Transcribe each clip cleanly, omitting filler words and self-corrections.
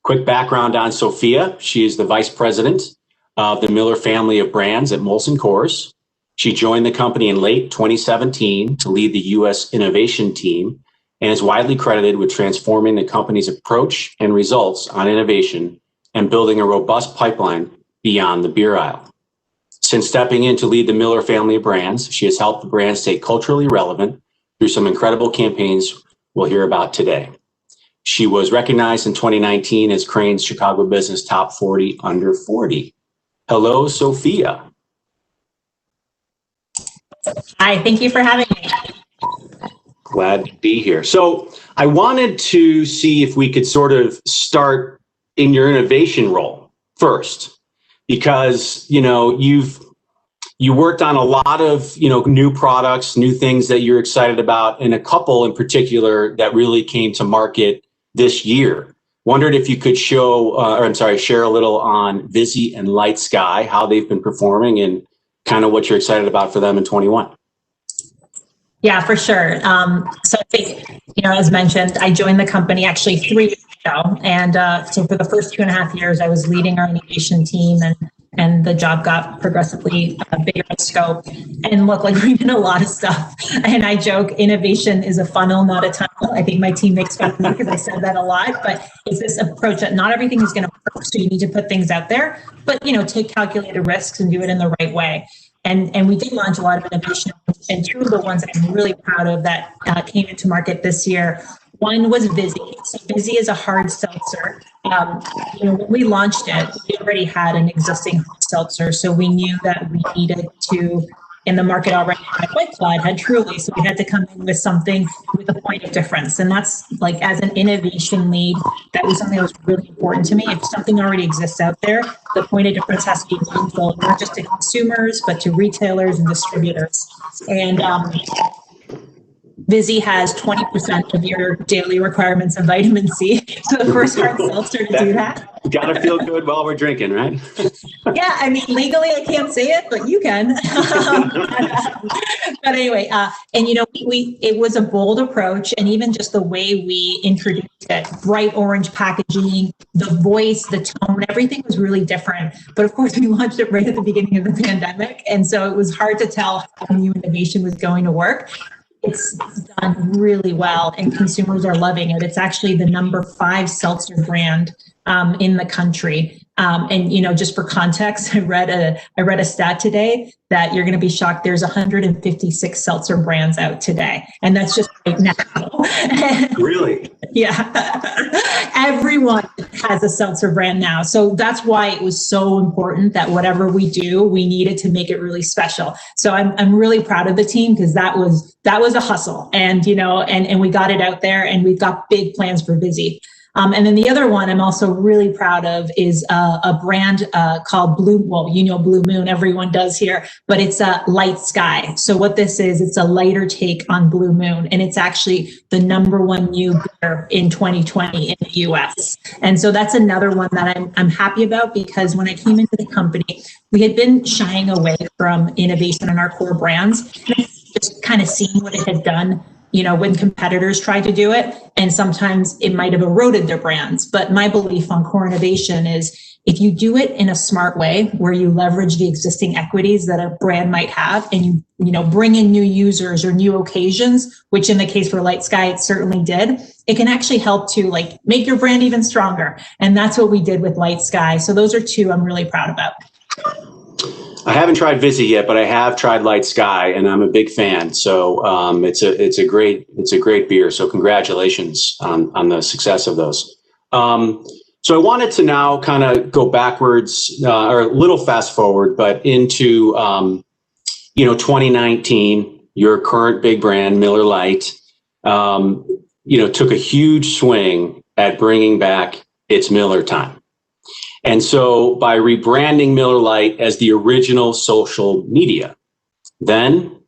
Quick background on Sofia. She is the vice president of the Miller family of brands at Molson Coors. She joined the company in late 2017 to lead the U.S. innovation team and is widely credited with transforming the company's approach and results on innovation and building a robust pipeline beyond the beer aisle. Since stepping in to lead the Miller family of brands, she has helped the brand stay culturally relevant through some incredible campaigns we'll hear about today. She was recognized in 2019 as Crain's Chicago Business Top 40 Under 40. Hello, Sofia. Hi, thank you for having me. Glad to be here. So I wanted to see if we could sort of start in your innovation role first, because, you worked on a lot of, new products, new things that you're excited about, and a couple in particular that really came to market this year. Wondered if you could share a little on Vizzy and Lite Sky, how they've been performing and kind of what you're excited about for them in 21. Yeah, for sure. So I think, as mentioned, I joined the company actually 3 years ago. And so for the first 2.5 years, I was leading our innovation team, and the job got progressively bigger in scope. And look, we did a lot of stuff. And I joke, innovation is a funnel, not a tunnel. I think my team makes fun of me because I said that a lot, but it's this approach that not everything is going to work. So you need to put things out there, but, take calculated risks and do it in the right way. And we did launch a lot of innovation, and two of the ones that I'm really proud of that came into market this year. One was Vizzy. So Vizzy is a hard seltzer. When we launched it, we already had an existing hard seltzer, so we knew that we needed to, in the market already had White Claw, had Truly, so we had to come in with something with a point of difference. And that's as an innovation lead, that was something that was really important to me. If something already exists out there, the point of difference has to be meaningful, not just to consumers, but to retailers and distributors. And Vizzy has 20% of your daily requirements of vitamin C. So the first hard seltzer to do that. Gotta feel good while we're drinking, right? Yeah, legally I can't say it, but you can. But anyway, it was a bold approach, and even just the way we introduced it, bright orange packaging, the voice, the tone, everything was really different. But of course, we launched it right at the beginning of the pandemic, and so it was hard to tell how new innovation was going to work. It's done really well, and consumers are loving it. It's actually the number 5 seltzer brand in the country. And just for context, I read a stat today that you're going to be shocked. There's 156 seltzer brands out today, and that's just right now. Really? Yeah. Everyone has a seltzer brand now. So that's why it was so important that whatever we do, we needed to make it really special. So I'm really proud of the team, because that was a hustle, and we got it out there, and we've got big plans for Vizzy. And then the other one I'm also really proud of is a brand called Blue Moon, everyone does here, but it's a Lite Sky. So what this is, it's a lighter take on Blue Moon, and it's actually the number 1 new beer in 2020 in the US. And so that's another one that I'm happy about, because when I came into the company, we had been shying away from innovation in our core brands, just kind of seeing what it had done when competitors tried to do it, and sometimes it might have eroded their brands. But my belief on core innovation is, if you do it in a smart way, where you leverage the existing equities that a brand might have, and you bring in new users or new occasions, which in the case for Lite Sky, it certainly did, it can actually help to make your brand even stronger. And that's what we did with Lite Sky. So those are two I'm really proud about. I haven't tried Vizzy yet, but I have tried Lite Sky, and I'm a big fan. So it's a great beer. So congratulations on the success of those. So I wanted to now kind of go backwards, or a little fast forward, but into 2019. Your current big brand, Miller Lite, took a huge swing at bringing back its Miller time. And so by rebranding Miller Lite as the original social media, then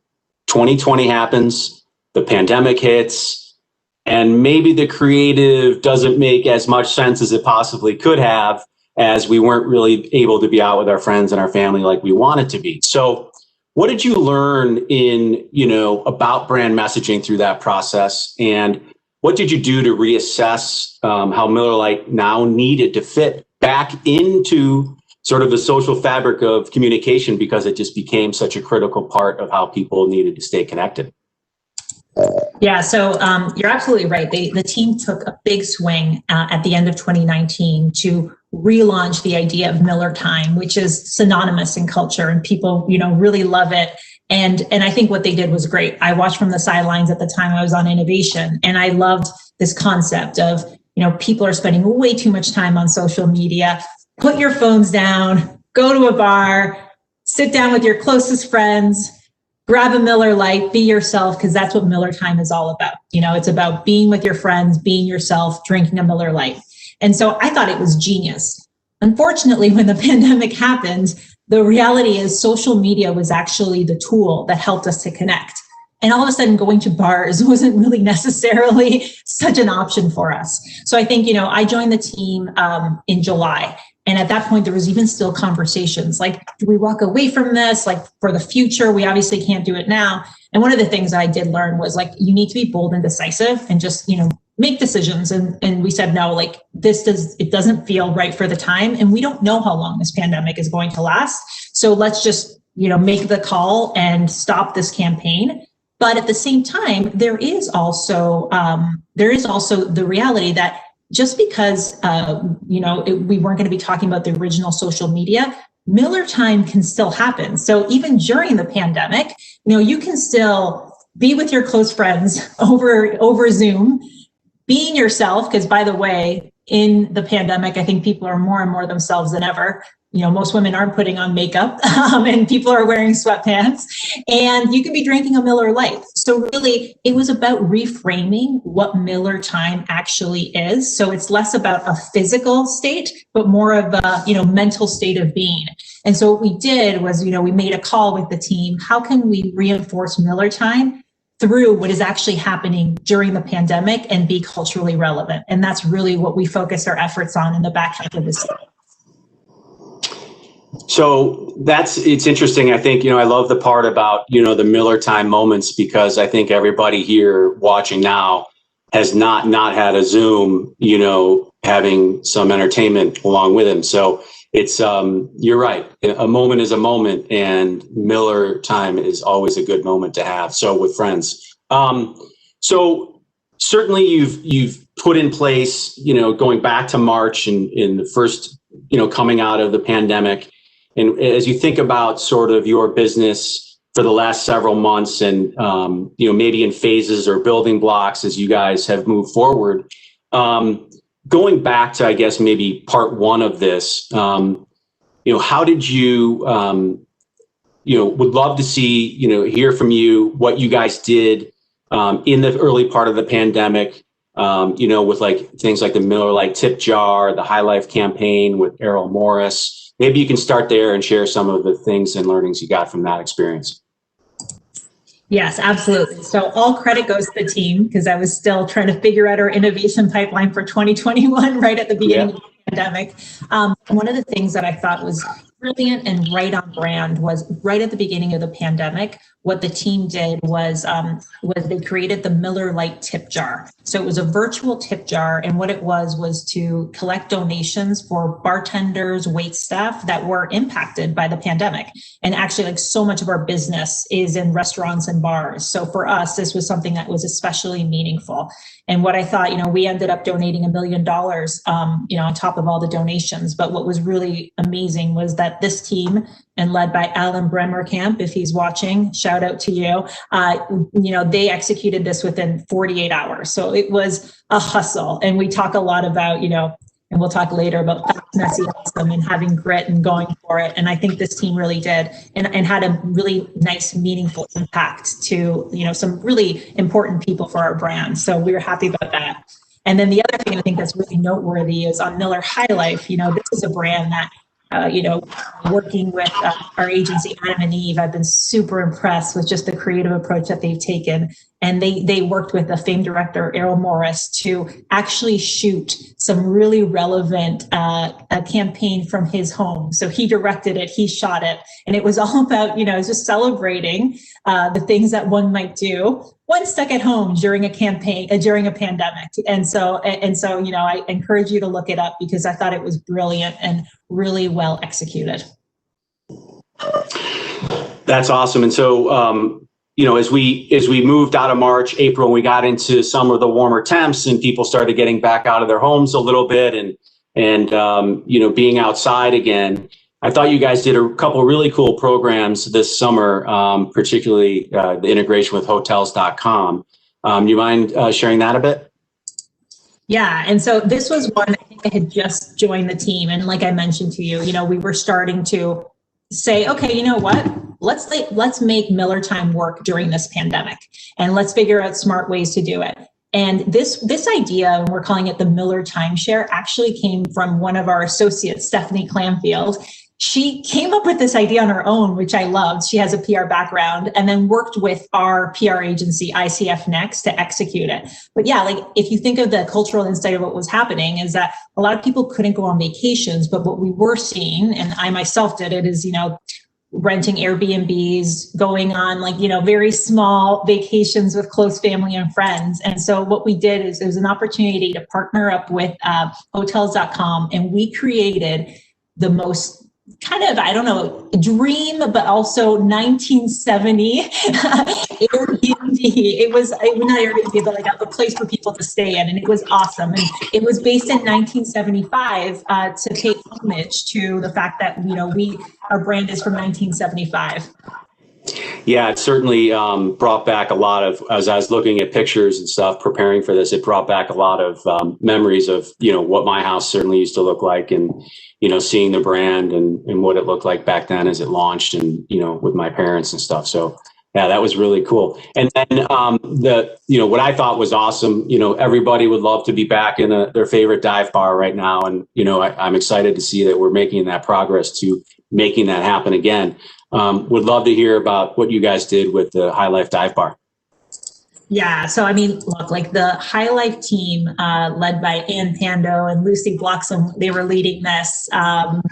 2020 happens, the pandemic hits, and maybe the creative doesn't make as much sense as it possibly could have, as we weren't really able to be out with our friends and our family like we wanted to be. So what did you learn about brand messaging through that process? And what did you do to reassess how Miller Lite now needed to fit back into sort of the social fabric of communication, because it just became such a critical part of how people needed to stay connected? Yeah, so you're absolutely right. The team took a big swing at the end of 2019 to relaunch the idea of Miller Time, which is synonymous in culture, and people, really love it. And I think what they did was great. I watched from the sidelines at the time. I was on innovation, and I loved this concept of, people are spending way too much time on social media. Put your phones down, go to a bar, sit down with your closest friends, grab a Miller Lite, be yourself, because that's what Miller Time is all about. It's about being with your friends, being yourself, drinking a Miller Lite. And so I thought it was genius. Unfortunately, when the pandemic happened, the reality is social media was actually the tool that helped us to connect. And all of a sudden, going to bars wasn't really necessarily such an option for us. So I think, I joined the team in July. And at that point, there was even still conversations like, do we walk away from this? Like, for the future, we obviously can't do it now. And one of the things that I did learn was, like, you need to be bold and decisive and just, make decisions. And we said, no, like, it doesn't feel right for the time. And we don't know how long this pandemic is going to last. So let's just, make the call and stop this campaign. But at the same time, there is also the reality that just because, we weren't going to be talking about the original social media, Miller Time can still happen. So even during the pandemic, you can still be with your close friends over Zoom, being yourself, because, by the way, in the pandemic, I think people are more and more themselves than ever. Most women aren't putting on makeup and people are wearing sweatpants, and you could be drinking a Miller Lite. So really, it was about reframing what Miller Time actually is. So it's less about a physical state, but more of a, mental state of being. And so what we did was, we made a call with the team. How can we reinforce Miller Time through what is actually happening during the pandemic and be culturally relevant? And that's really what we focused our efforts on in the back half of this year. So it's interesting. I think, I love the part about, the Miller Time moments, because I think everybody here watching now has not had a Zoom, having some entertainment along with him. So it's, you're right. A moment is a moment, and Miller Time is always a good moment to have. So with friends. So certainly you've put in place, going back to March and in the first, coming out of the pandemic. And as you think about sort of your business for the last several months and, maybe in phases or building blocks as you guys have moved forward, going back to, I guess, maybe part one of this, how did you, would love to see, hear from you what you guys did in the early part of the pandemic, with like things like the Miller Lite tip jar, the High Life campaign with Errol Morris. Maybe you can start there and share some of the things and learnings you got from that experience. Yes, absolutely. So all credit goes to the team, because I was still trying to figure out our innovation pipeline for 2021 right at the beginning of the pandemic. One of the things that I thought was brilliant and right on brand was right at the beginning of the pandemic. What the team did was they created the Miller Lite tip jar. So it was a virtual tip jar, and what it was to collect donations for bartenders, wait staff that were impacted by the pandemic. And actually, like, so much of our business is in restaurants and bars. So for us, this was something that was especially meaningful. And what I thought, we ended up donating $1 million, on top of all the donations. But what was really amazing was that this team, and led by Alan Bremerkamp, if he's watching, shout out to you, they executed this within 48 hours. So it was a hustle. And we talk a lot about, and we'll talk later about fast, messy, awesome, and having grit and going for it. And I think this team really did, and had a really nice, meaningful impact to, some really important people for our brand. So we were happy about that. And then the other thing I think that's really noteworthy is on Miller High Life. This is a brand that, working with our agency, Adam and Eve, I've been super impressed with just the creative approach that they've taken. And they worked with the famed director, Errol Morris, to actually shoot some really relevant campaign from his home. So he directed it, he shot it, and it was all about, just celebrating the things that one might do everyone stuck at home during a campaign, during a pandemic. And so, I encourage you to look it up because I thought it was brilliant and really well executed. That's awesome. And so, as we moved out of March, April, and we got into some of the warmer temps and people started getting back out of their homes a little bit and being outside again, I thought you guys did a couple of really cool programs this summer, particularly the integration with hotels.com. Do you mind sharing that a bit? Yeah. And so this was one, I think I had just joined the team. And like I mentioned to you, we were starting to say, okay, you know what? Let's make Miller Time work during this pandemic, and let's figure out smart ways to do it. And this idea, and we're calling it the Miller Timeshare, actually came from one of our associates, Stephanie Clamfield. She came up with this idea on her own, which I loved. She has a PR background, and then worked with our PR agency, ICF Next, to execute it. But yeah, like if you think of the cultural insight of what was happening is that a lot of people couldn't go on vacations, but what we were seeing, and I myself did it, is, renting Airbnbs, going on very small vacations with close family and friends. And so what we did is it was an opportunity to partner up with hotels.com, and we created the most kind of, dream, but also 1970 Airbnb. It was not Airbnb, but like a place for people to stay in. And it was awesome. And it was based in 1975 to pay homage to the fact that, our brand is from 1975. Yeah, it certainly brought back a lot of, as I was looking at pictures and stuff, preparing for this, it brought back a lot of memories of, what my house certainly used to look like, and, seeing the brand and what it looked like back then as it launched, and, with my parents and stuff. So yeah, that was really cool. And then what I thought was awesome, everybody would love to be back in their favorite dive bar right now. And, I'm excited to see that we're making that progress to making that happen again. Would love to hear about what you guys did with the High Life Dive Bar. Yeah, so look, like the High Life team, led by Ann Pando and Lucy Bloxham, they were leading this. I've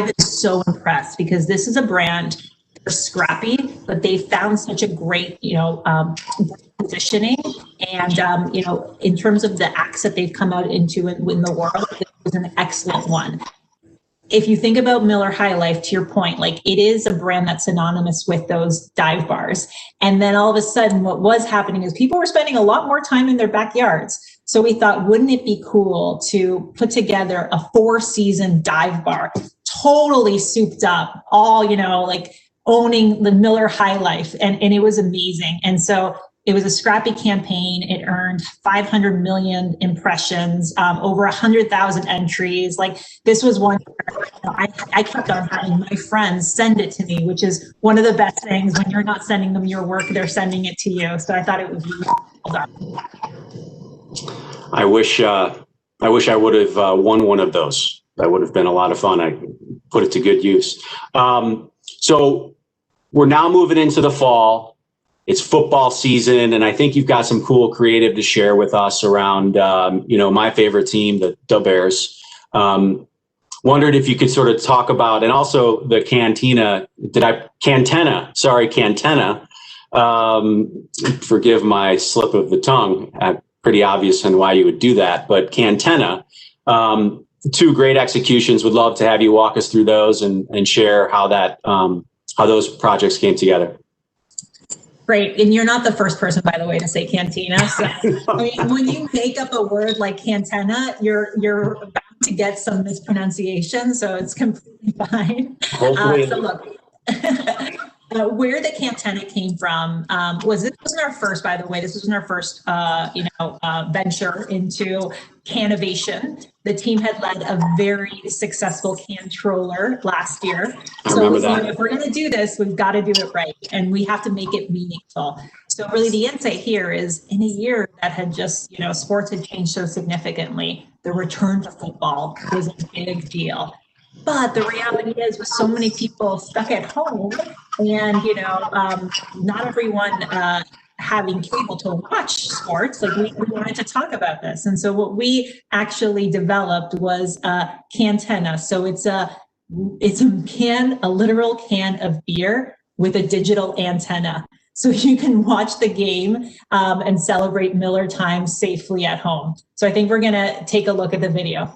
been so impressed because this is a brand. They're scrappy, but they found such a great, positioning. And, in terms of the acts that they've come out into in the world, it was an excellent one. If you think about Miller High Life, to your point, it is a brand that's synonymous with those dive bars. And then all of a sudden, what was happening is people were spending a lot more time in their backyards. So we thought, wouldn't it be cool to put together a 4-season dive bar, totally souped up, all, owning the Miller High Life. And it was amazing. And so it was a scrappy campaign. It earned 500 million impressions, over 100,000 entries. This was one where I kept on having my friends send it to me, which is one of the best things. When you're not sending them your work, they're sending it to you. So I thought it was really well done. I wish I would have won one of those. That would have been a lot of fun. I put it to good use. So we're now moving into the fall. It's football season, and I think you've got some cool creative to share with us around, my favorite team, the Bears. Wondered if you could sort of talk about, and also the Cantenna. Forgive my slip of the tongue. Pretty obvious on why you would do that, but Cantenna. 2 great executions. Would love to have you walk us through those and share how those projects came together. Great. And you're not the first person, by the way, to say Cantenna. So, when you make up a word like Cantenna, you're bound to get some mispronunciation. So it's completely fine. So look, where the Cantenna came from this wasn't our first, by the way, this wasn't our first, venture into cannovation. The team had led a very successful Cantroller last year. So if we're going to do this, we've got to do it right, and we have to make it meaningful. So really the insight here is, in a year that had just, sports had changed so significantly, the return to football was a big deal. But the reality is, with so many people stuck at home and, not everyone having cable to watch sports, we wanted to talk about this. And so what we actually developed was Cantenna. So it's a literal can of beer with a digital antenna. so you can watch the game and celebrate Miller time safely at home. So I think we're going to take a look at the video.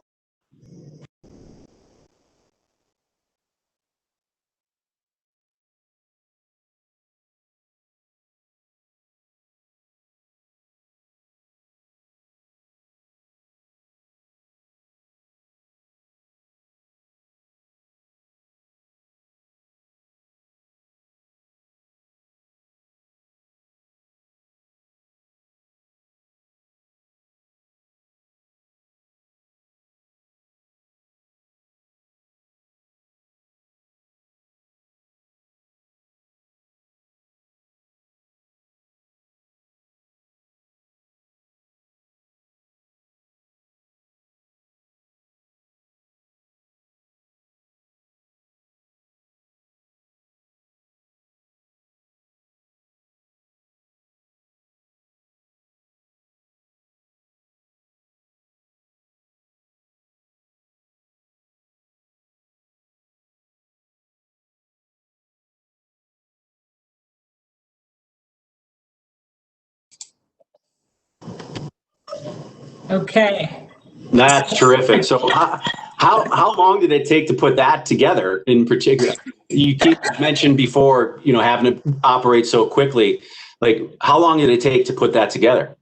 Okay. That's terrific. So how long did it take to put that together in particular? You mentioned before, having to operate so quickly. Like, how long did it take to put that together?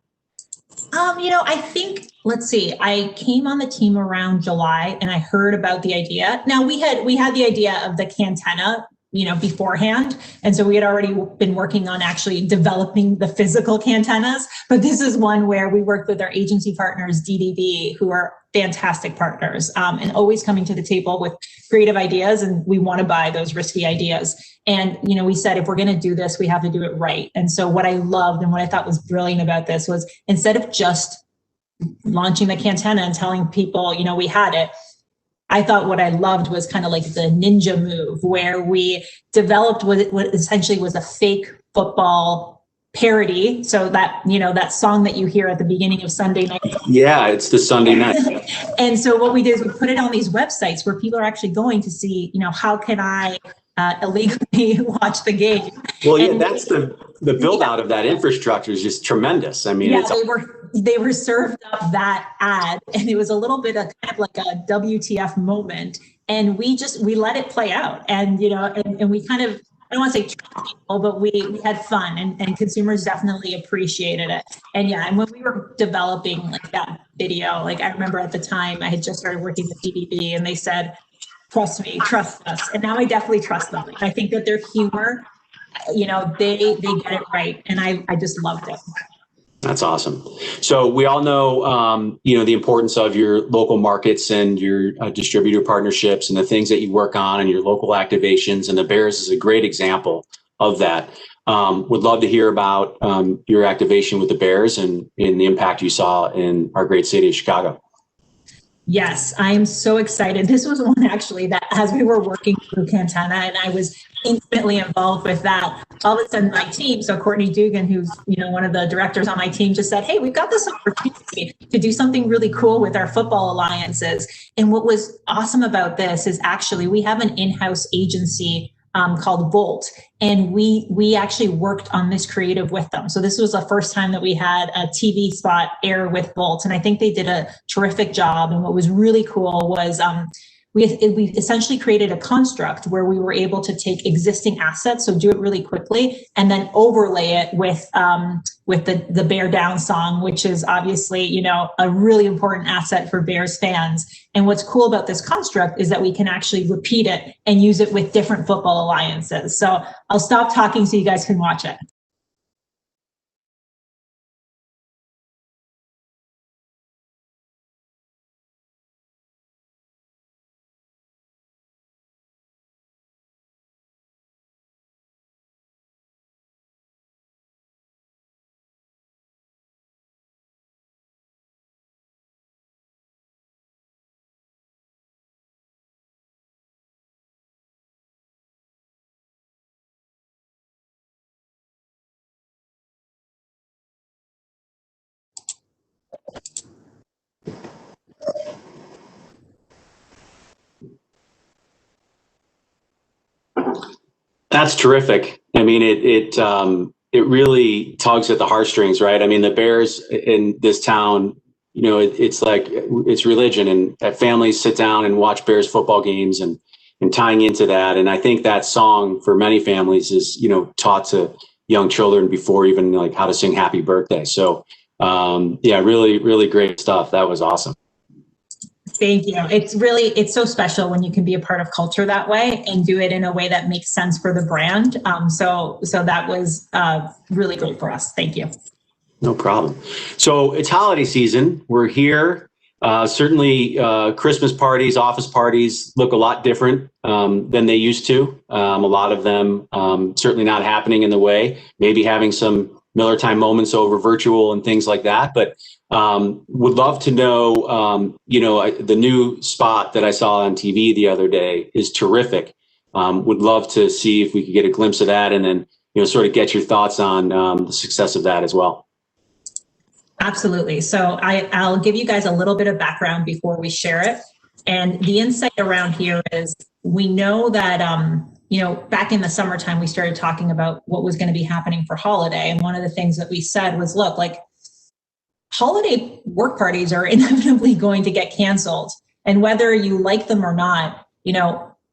I think, let's see, I came on the team around July and I heard about the idea. Now we had the idea of the Cantenna, beforehand. And so we had already been working on actually developing the physical Cantennas, but this is one where we worked with our agency partners, DDB, who are fantastic partners, and always coming to the table with creative ideas. And we want to buy those risky ideas. And, we said, if we're going to do this, we have to do it right. And so what I loved and what I thought was brilliant about this was, instead of just launching the Cantenna and telling people, we had it, I thought what I loved was kind of like the ninja move, where we developed what essentially was a fake football parody. So that, that song that you hear at the beginning of Sunday night. Yeah, it's the Sunday night. And so what we did is we put it on these websites where people are actually going to see, how can I illegally watch the game? Well, yeah, that's the build out of that infrastructure is just tremendous. I mean, yeah, they were served up that ad, and it was a little bit of kind of like a WTF moment, and we let it play out, and and we kind of, I don't want to say people, but we had fun, and consumers definitely appreciated it. And yeah, and when we were developing like that video, like I remember at the time I had just started working with DDB, and they said, trust me, trust us. And now I definitely trust them. I think that their humor, they get it right. And I just loved it. That's awesome. So we all know, the importance of your local markets and your distributor partnerships and the things that you work on and your local activations. And the Bears is a great example of that. Would love to hear about your activation with the Bears and the impact you saw in our great city of Chicago. Yes, I'm so excited. This was one actually that as we were working through Cantenna and I was intimately involved with that, all of a sudden my team, so Courtney Dugan, who's one of the directors on my team, just said, hey, we've got this opportunity to do something really cool with our football alliances. And what was awesome about this is actually we have an in-house agency called Volt. And we actually worked on this creative with them. So this was the first time that we had a TV spot air with Volt. And I think they did a terrific job. And what was really cool was we essentially created a construct where we were able to take existing assets, so do it really quickly, and then overlay it with the Bear Down song, which is obviously, a really important asset for Bears fans. And what's cool about this construct is that we can actually repeat it and use it with different football alliances. So I'll stop talking so you guys can watch it. That's terrific. I mean, it really tugs at the heartstrings, right? I mean, the Bears in this town, it's like it's religion, and families sit down and watch Bears football games, and tying into that. And I think that song for many families is, taught to young children before even like how to sing happy birthday. So yeah, really, really great stuff. That was awesome. Thank you. It's so special when you can be a part of culture that way and do it in a way that makes sense for the brand. So that was really great for us. Thank you. No problem. So it's holiday season. We're here. Certainly Christmas parties, office parties look a lot different than they used to. A lot of them certainly not happening in the way, maybe having some Miller time moments over virtual and things like that. But would love to know, the new spot that I saw on TV the other day is terrific. Would love to see if we could get a glimpse of that, and then, sort of get your thoughts on the success of that as well. Absolutely. So I'll give you guys a little bit of background before we share it. And the insight around here is we know that, back in the summertime, we started talking about what was going to be happening for holiday. And one of the things that we said was, look, like holiday work parties are inevitably going to get canceled. And whether you like them or not,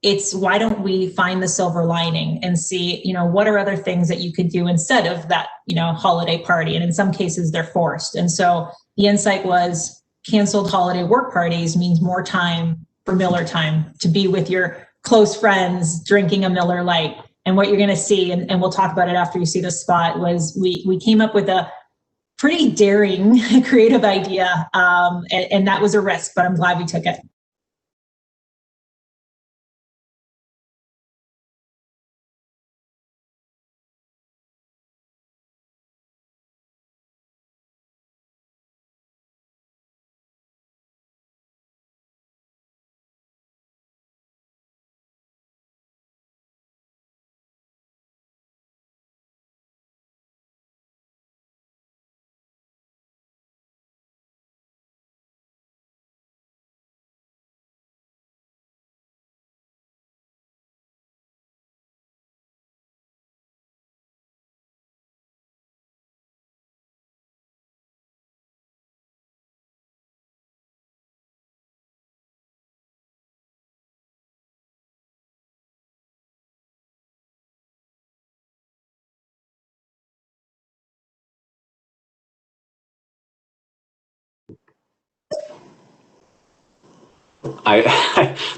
it's why don't we find the silver lining and see, what are other things that you could do instead of that, holiday party? And in some cases they're forced. And so the insight was canceled holiday work parties means more time for Miller time to be with your close friends, drinking a Miller Lite. And what you're going to see, and we'll talk about it after you see the spot, was we came up with a pretty daring, creative idea. And that was a risk, but I'm glad we took it.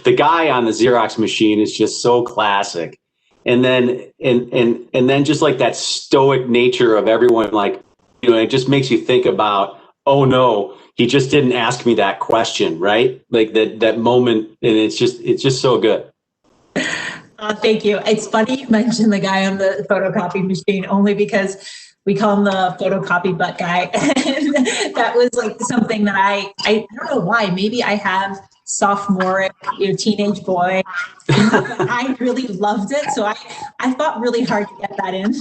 The guy on the Xerox machine is just so classic. And then, and then just like that stoic nature of everyone, like, it just makes you think about, oh no, he just didn't ask me that question, right? Like that moment. And it's just so good. Thank you. It's funny you mentioned the guy on the photocopy machine, only because we call him the photocopy butt guy. And that was like something that I don't know why, maybe I have sophomoric, teenage boy. I really loved it. So I fought really hard to get that in.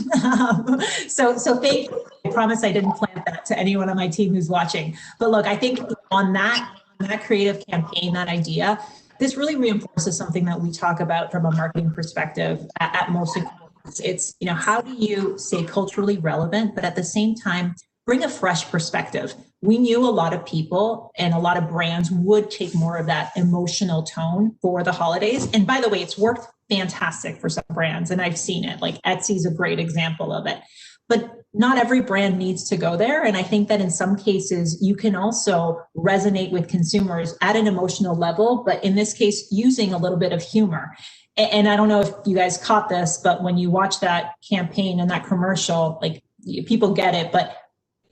So thank you. I promise I didn't plant that to anyone on my team who's watching. But look, I think on that creative campaign, that idea, this really reinforces something that we talk about from a marketing perspective at Molson Coors. It's, how do you stay culturally relevant, but at the same time, bring a fresh perspective? We knew a lot of people and a lot of brands would take more of that emotional tone for the holidays. And by the way, it's worked fantastic for some brands, and I've seen it. Like Etsy's a great example of it. But not every brand needs to go there. And I think that in some cases, you can also resonate with consumers at an emotional level, but in this case, using a little bit of humor. And I don't know if you guys caught this, but when you watch that campaign and that commercial, like people get it, but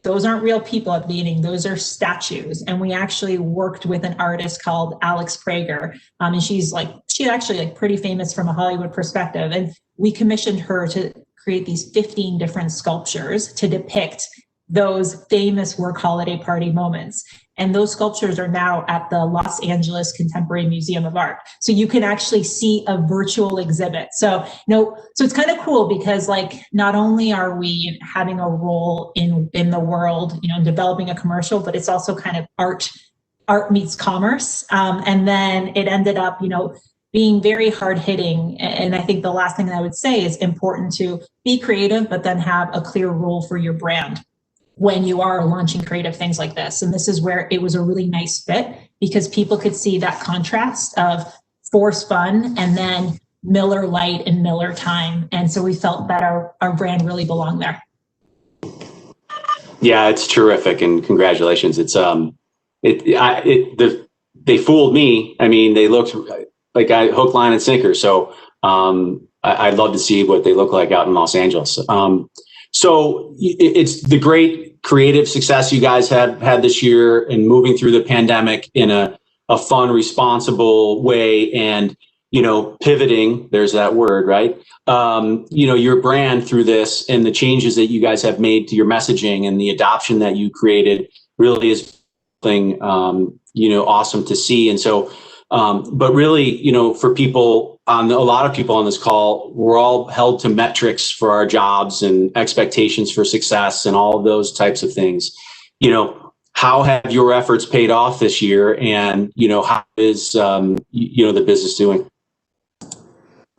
those aren't real people at the beginning. Those are statues. And we actually worked with an artist called Alex Prager. And she's actually like pretty famous from a Hollywood perspective. And we commissioned her to create these 15 different sculptures to depict those famous work holiday party moments. And those sculptures are now at the Los Angeles Contemporary Museum of Art. So you can actually see a virtual exhibit. So, so it's kind of cool because like, not only are we having a role in the world, developing a commercial, but it's also kind of art meets commerce. And then it ended up, being very hard hitting. And I think the last thing that I would say is important to be creative, but then have a clear role for your brand when you are launching creative things like this. And this is where it was a really nice fit, because people could see that contrast of force fun and then Miller Lite and Miller Time. And so we felt that our brand really belonged there. Yeah, it's terrific, and congratulations. They fooled me. I mean, they looked like hook, line, and sinker. So I'd love to see what they look like out in Los Angeles. So it's the great creative success you guys had this year, and moving through the pandemic in a fun, responsible way, and pivoting. There's that word, right? Your brand through this, and the changes that you guys have made to your messaging and the adoption that you created really is something awesome to see. And so, but really, for a lot of people on this call, we're all held to metrics for our jobs and expectations for success and all of those types of things. How have your efforts paid off this year, and how is the business doing?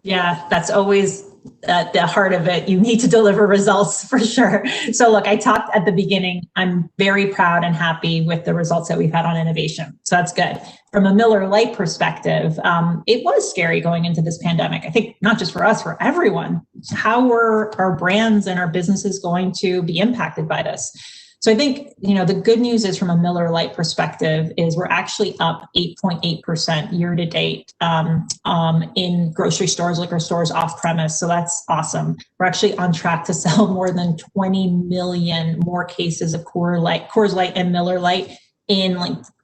Yeah, that's always at the heart of it. You need to deliver results for sure. So look, I talked at the beginning, I'm very proud and happy with the results that we've had on innovation. So that's good. From a Miller Lite perspective, it was scary going into this pandemic. I think not just for us, for everyone. How were our brands and our businesses going to be impacted by this? So I think, the good news is, from a Miller Lite perspective, is we're actually up 8.8% year to date in grocery stores, liquor stores, off premise. So that's awesome. We're actually on track to sell more than 20 million more cases of Coors Light and Miller Lite in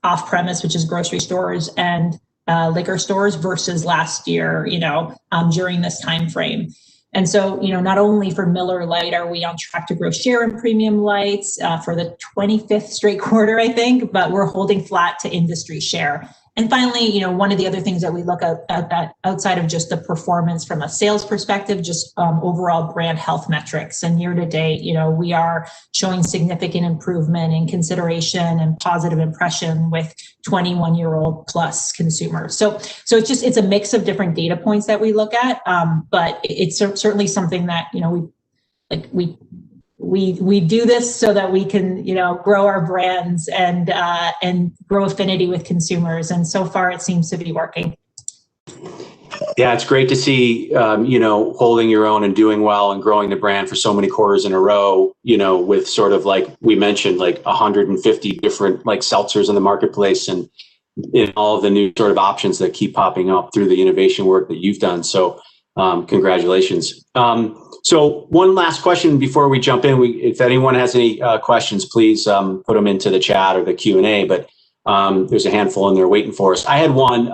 off premise, which is grocery stores and liquor stores, versus last year, during this time frame. And so, not only for Miller Lite are we on track to grow share in premium lights for the 25th straight quarter, I think, but we're holding flat to industry share. And finally, one of the other things that we look at outside of just the performance from a sales perspective, just overall brand health metrics. And year to date, we are showing significant improvement in consideration and positive impression with 21-year-old plus consumers. So it's a mix of different data points that we look at, but it's certainly something that we do this so that we can grow our brands and grow affinity with consumers, and so far it seems to be working. Yeah, it's great to see holding your own and doing well and growing the brand for so many quarters in a row, with sort of we mentioned 150 different seltzers in the marketplace, and all of the new sort of options that keep popping up through the innovation work that you've done. So congratulations. So one last question before we jump in. If anyone has any questions, please put them into the chat or the Q&A, but there's a handful in there waiting for us. I had one,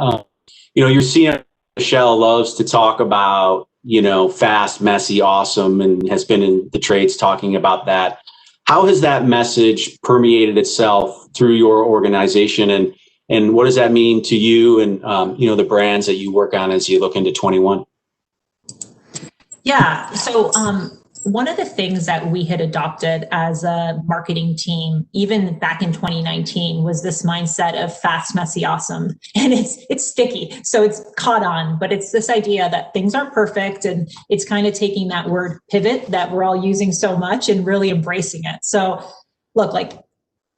your CEO, Michelle, loves to talk about, fast, messy, awesome, and has been in the trades talking about that. How has that message permeated itself through your organization, and what does that mean to you and, the brands that you work on as you look into 21? Yeah. So one of the things that we had adopted as a marketing team, even back in 2019, was this mindset of fast, messy, awesome. And it's sticky. So it's caught on, but it's this idea that things aren't perfect. And it's kind of taking that word pivot that we're all using so much and really embracing it. So look,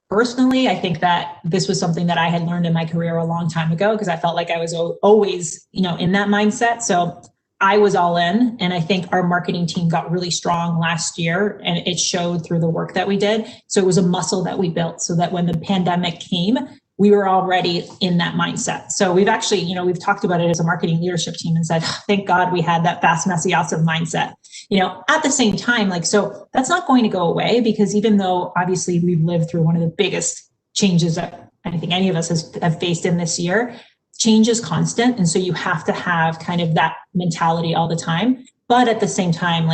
personally, I think that this was something that I had learned in my career a long time ago, because I felt like I was always, in that mindset. So I was all in, and I think our marketing team got really strong last year, and it showed through the work that we did. So it was a muscle that we built so that when the pandemic came, we were already in that mindset. So we've actually, we've talked about it as a marketing leadership team and said, thank God we had that fast, messy, awesome mindset. At the same time, so that's not going to go away, because even though obviously we've lived through one of the biggest changes that I think any of us have faced in this year, change is constant. And so you have to have kind of that mentality all the time. But at the same time,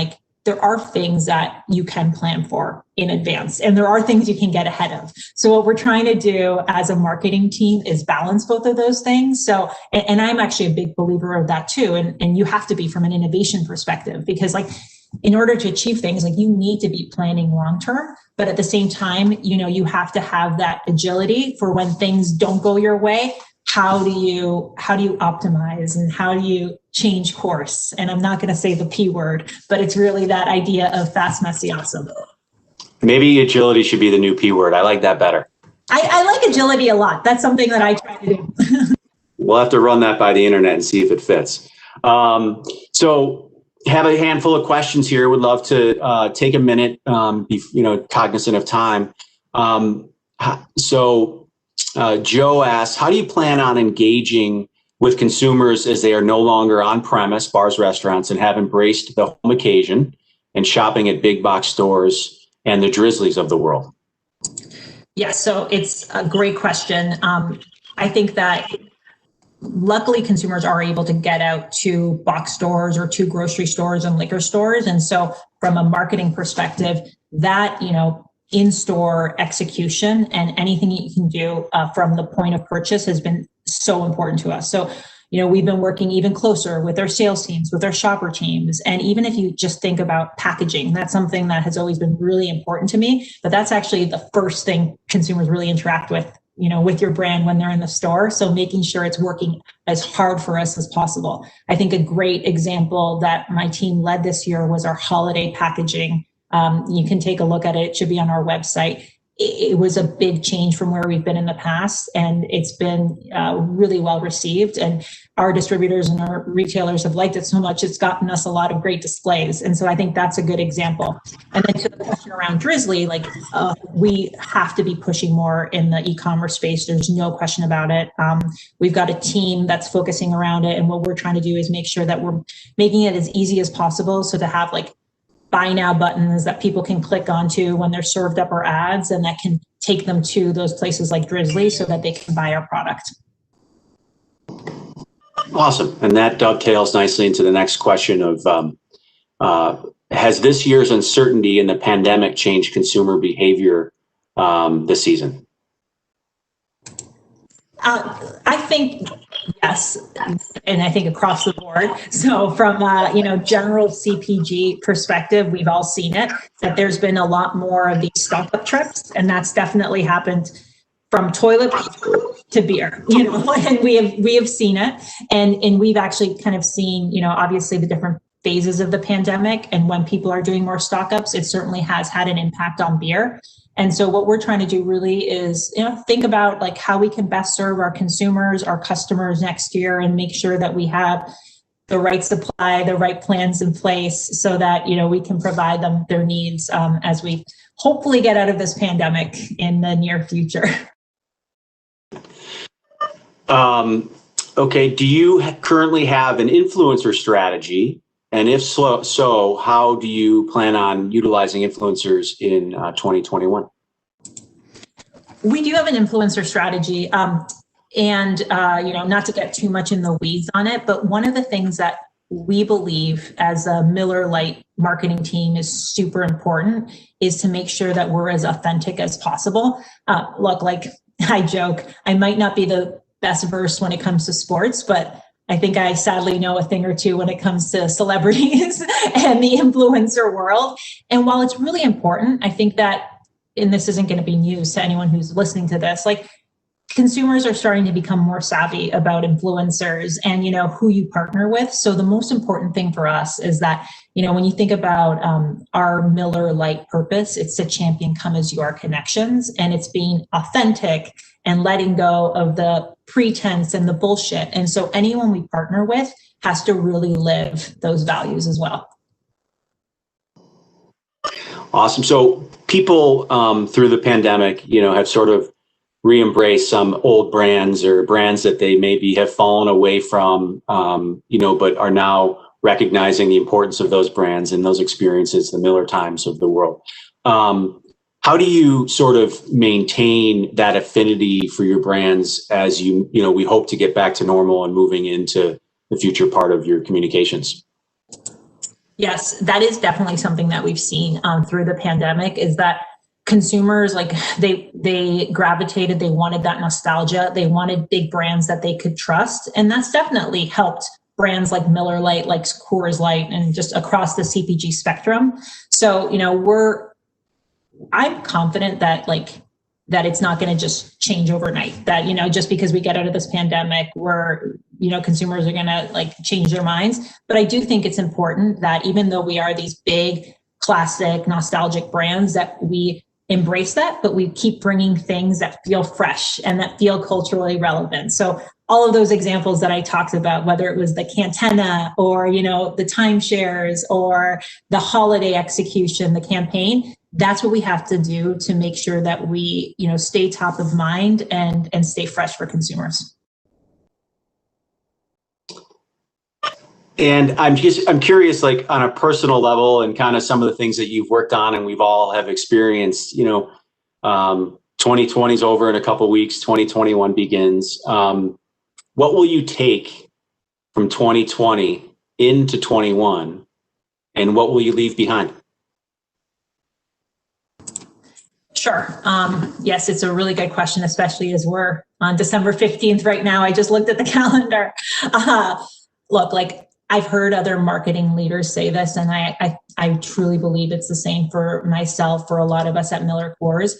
there are things that you can plan for in advance, and there are things you can get ahead of. So what we're trying to do as a marketing team is balance both of those things. So, and I'm actually a big believer of that too. And you have to be from an innovation perspective, because in order to achieve things, you need to be planning long-term, but at the same time, you have to have that agility for when things don't go your way. how do you optimize and how do you change course? And I'm not going to say the P word, but it's really that idea of fast, messy, awesome. Maybe agility should be the new P word. I like that better. I like agility a lot. That's something that I try to do. We'll have to run that by the internet and see if it fits. So have a handful of questions here. Would love to take a minute, be cognizant of time. So Joe asks, how do you plan on engaging with consumers as they are no longer on premise, bars, restaurants, and have embraced the home occasion and shopping at big box stores and the Drizzlies of the world? Yes, so it's a great question. I think that luckily consumers are able to get out to box stores or to grocery stores and liquor stores. And so from a marketing perspective, that, in-store execution and anything you can do from the point of purchase has been so important to us. So, we've been working even closer with our sales teams, with our shopper teams. And even if you just think about packaging, that's something that has always been really important to me, but that's actually the first thing consumers really interact with your brand when they're in the store. So making sure it's working as hard for us as possible. I think a great example that my team led this year was our holiday packaging. You can take a look at it. It should be on our website. It was a big change from where we've been in the past, and it's been really well received. And our distributors and our retailers have liked it so much, it's gotten us a lot of great displays. And so I think that's a good example. And then to the question around Drizzly, we have to be pushing more in the e-commerce space. There's no question about it. We've got a team that's focusing around it. And what we're trying to do is make sure that we're making it as easy as possible. So to have buy now buttons that people can click onto when they're served up our ads, and that can take them to those places like Drizzly so that they can buy our product. Awesome. And that dovetails nicely into the next question of, has this year's uncertainty in the pandemic changed consumer behavior this season? I think yes, and I think across the board. So from general CPG perspective, we've all seen it, that there's been a lot more of these stock up trips, and that's definitely happened from toilet paper to beer, and we have seen it, and we've actually kind of seen, obviously the different phases of the pandemic, and when people are doing more stock ups, it certainly has had an impact on beer. And so what we're trying to do really is, think about how we can best serve our consumers, our customers next year, and make sure that we have the right supply, the right plans in place so that, we can provide them their needs as we hopefully get out of this pandemic in the near future. Okay. Do you currently have an influencer strategy? And if so, how do you plan on utilizing influencers in 2021? We do have an influencer strategy, and not to get too much in the weeds on it, but one of the things that we believe as a Miller Lite marketing team is super important is to make sure that we're as authentic as possible. Look, I joke, I might not be the best versed when it comes to sports, but I think I sadly know a thing or two when it comes to celebrities and the influencer world. And while it's really important, I think that, and this isn't going to be news to anyone who's listening to this, consumers are starting to become more savvy about influencers and, who you partner with. So the most important thing for us is that, when you think about our Miller Lite purpose, it's to champion come as you are connections, and it's being authentic and letting go of the pretense and the bullshit. And so anyone we partner with has to really live those values as well. Awesome. So people through the pandemic, have sort of re-embraced some old brands or brands that they maybe have fallen away from, but are now recognizing the importance of those brands and those experiences, the Miller Times of the world. How do you sort of maintain that affinity for your brands as we hope to get back to normal and moving into the future part of your communications? Yes, that is definitely something that we've seen through the pandemic, is that consumers, they gravitated, they wanted that nostalgia, they wanted big brands that they could trust. And that's definitely helped brands like Miller Lite, like Coors Light, and just across the CPG spectrum. So, I'm confident that that it's not going to just change overnight, that, just because we get out of this pandemic, consumers are going to like change their minds. But I do think it's important that even though we are these big, classic, nostalgic brands, that we embrace that, but we keep bringing things that feel fresh and that feel culturally relevant. So all of those examples that I talked about, whether it was the Cantenna or, the timeshares or the holiday execution, the campaign, that's what we have to do to make sure that we, stay top of mind and stay fresh for consumers. And I'm curious, like on a personal level and kind of some of the things that you've worked on and we've all have experienced, 2020 is over in a couple of weeks, 2021 begins. What will you take from 2020 into 21 and what will you leave behind? Sure. Yes, it's a really good question, especially as we're on December 15th right now. I just looked at the calendar. Look, like I've heard other marketing leaders say this, and I truly believe it's the same for myself, for a lot of us at Miller Coors.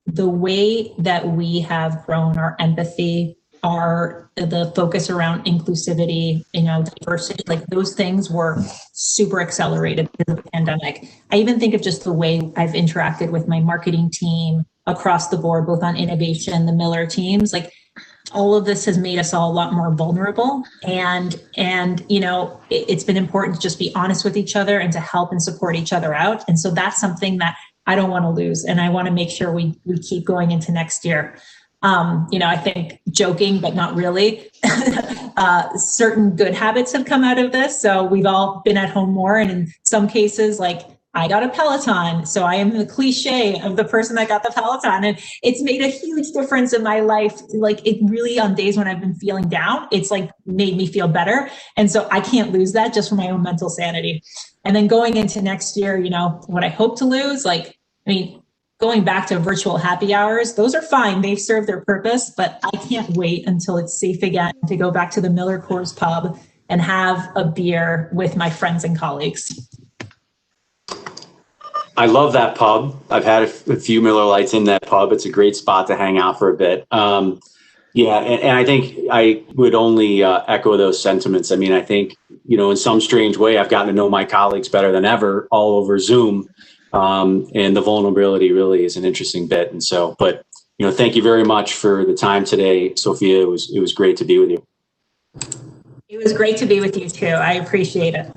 The way that we have grown our empathy, the focus around inclusivity, diversity, like those things were super accelerated because of the pandemic. I even think of just the way I've interacted with my marketing team across the board, both on innovation, the Miller teams, like all of this has made us all a lot more vulnerable. And it's been important to just be honest with each other and to help and support each other out. And so that's something that I don't want to lose. And I want to make sure we keep going into next year. I think joking, but not really, certain good habits have come out of this. So we've all been at home more. And in some cases, like I got a Peloton. So I am the cliche of the person that got the Peloton. And it's made a huge difference in my life. Like it really, on days when I've been feeling down, it's like made me feel better. And so I can't lose that just for my own mental sanity. And then going into next year, what I hope to lose, going back to virtual happy hours, those are fine. They've served their purpose, but I can't wait until it's safe again to go back to the Miller Coors pub and have a beer with my friends and colleagues. I love that pub. I've had a few Miller Lites in that pub. It's a great spot to hang out for a bit. And I think I would only echo those sentiments. I mean, I think, in some strange way, I've gotten to know my colleagues better than ever, all over Zoom. And the vulnerability really is an interesting bit. And so, but, thank you very much for the time today, Sofia. It was great to be with you. It was great to be with you too. I appreciate it.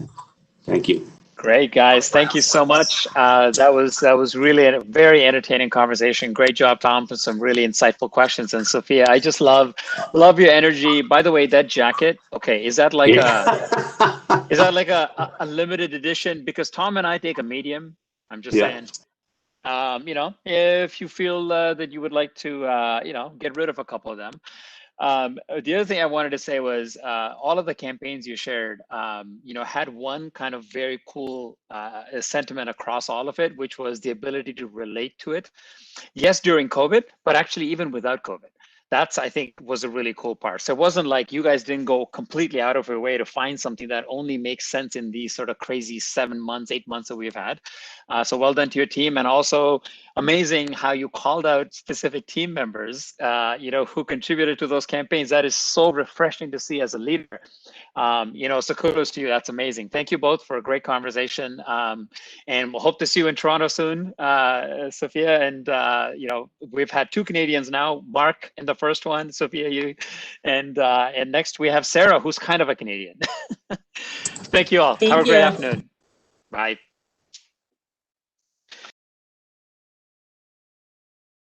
Thank you. Great, guys. Thank you so much. That was really a very entertaining conversation. Great job, Tom, for some really insightful questions. And Sofia, I just love your energy. By the way, that jacket, okay, is that like a limited edition? Because Tom and I take a medium. I'm just saying, if you feel that you would like to, get rid of a couple of them. The other thing I wanted to say was all of the campaigns you shared, had one kind of very cool sentiment across all of it, which was the ability to relate to it. Yes, during COVID, but actually even without COVID. That's, I think, was a really cool part. So it wasn't like you guys didn't go completely out of your way to find something that only makes sense in these sort of crazy 7 months, 8 months that we've had. So well done to your team. And also amazing how you called out specific team members, who contributed to those campaigns. That is so refreshing to see as a leader. So kudos to you. That's amazing. Thank you both for a great conversation. And we'll hope to see you in Toronto soon, Sofia. And, we've had 2 Canadians now, Mark in the first one, Sofia, you, and next we have Sarah, who's kind of a Canadian. Thank you all. Have a great afternoon. Bye.